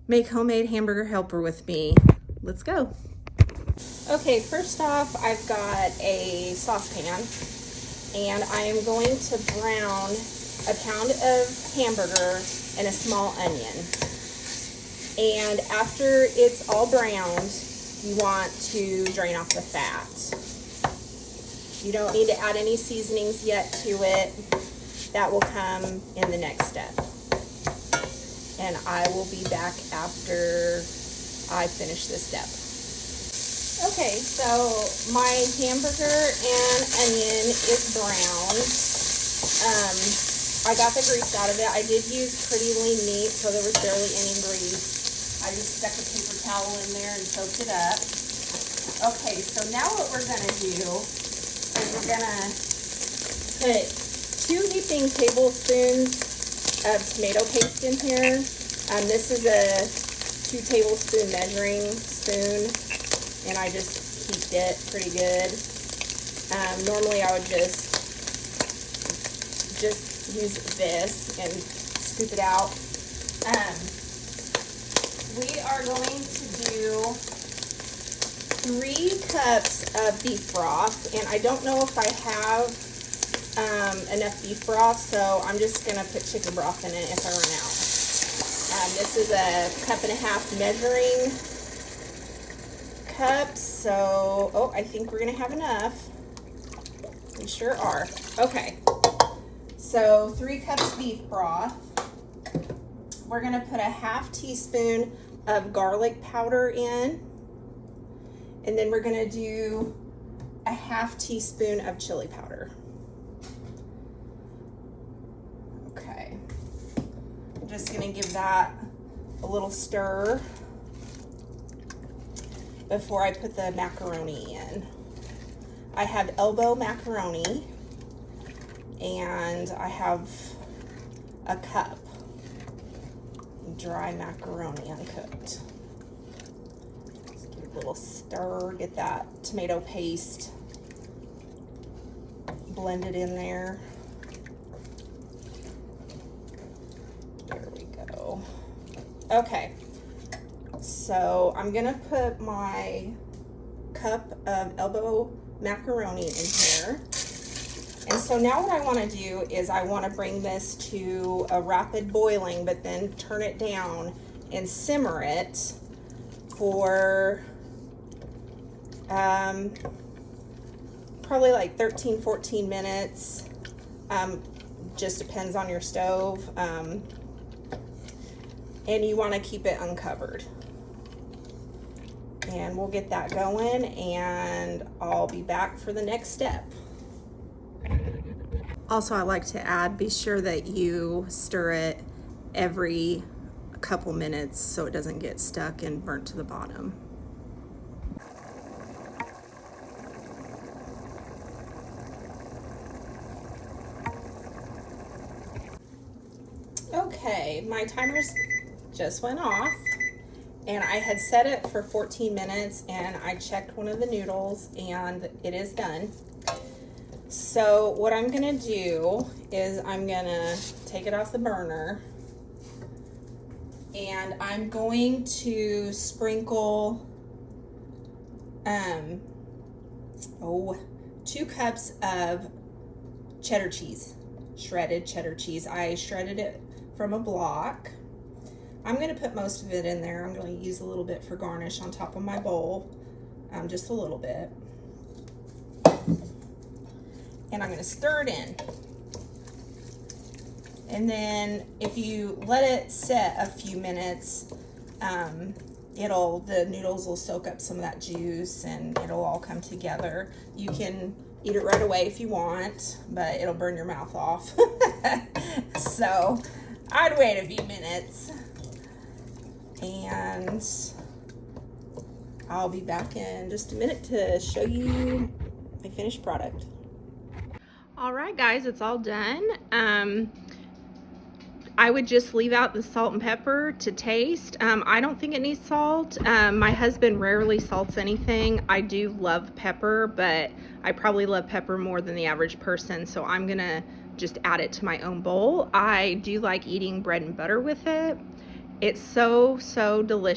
make homemade hamburger helper with me. Let's go. Okay, first off, I've got a saucepan and I am going to brown a pound of hamburger and a small onion. And after it's all browned, you want to drain off the fat. You don't need to add any seasonings yet to it. That will come in the next step. And I will be back after I finish this step. Okay, so my hamburger and onion is brown. I got the grease out of it. I did use pretty lean meat, so there was barely any grease. I just stuck a paper towel in there and soaked it up. Okay, so now what we're gonna do is we're gonna put 2 heaping tablespoons of tomato paste in here. This is a 2 tablespoon measuring spoon, and I just heaped it pretty good. Normally I would just use this and scoop it out. We are going to do 3 cups of beef broth, and I don't know if I have enough beef broth, so I'm just gonna put chicken broth in it if I run out. This is a 1.5 cup measuring cup, so I think we're gonna have enough. We sure are. Okay, so 3 cups beef broth. We're gonna put a 1/2 teaspoon of garlic powder in, and then we're gonna do a 1/2 teaspoon of chili powder. Okay, I'm just gonna give that a little stir before I put the macaroni in. I have elbow macaroni, and I have a cup dry macaroni uncooked. Just give it a little stir, get that tomato paste blended in there. There we go. Okay, so I'm gonna put my cup of elbow macaroni in here. And so now what I want to do is I want to bring this to a rapid boiling, but then turn it down and simmer it for probably like 13-14 minutes. Just depends on your stove. And you want to keep it uncovered. And we'll get that going, and I'll be back for the next step. Also, I like to add, be sure that you stir it every couple minutes so it doesn't get stuck and burnt to the bottom. Okay, my timer's just went off, and I had set it for 14 minutes, and I checked one of the noodles, and it is done. So what I'm gonna do is I'm gonna take it off the burner, and I'm going to sprinkle 2 cups of cheddar cheese, shredded cheddar cheese. I shredded it from a block. I'm gonna put most of it in there. I'm gonna use a little bit for garnish on top of my bowl, just a little bit. And I'm gonna stir it in. And then if you let it set a few minutes, the noodles will soak up some of that juice and it'll all come together. You can eat it right away if you want, but it'll burn your mouth off. So I'd wait a few minutes, and I'll be back in just a minute to show you my finished product. All right, guys, it's all done. I would just leave out the salt and pepper to taste. I don't think it needs salt. My husband rarely salts anything. I do love pepper, but I probably love pepper more than the average person, so I'm gonna just add it to my own bowl. I do like eating bread and butter with it, It's so, so delicious.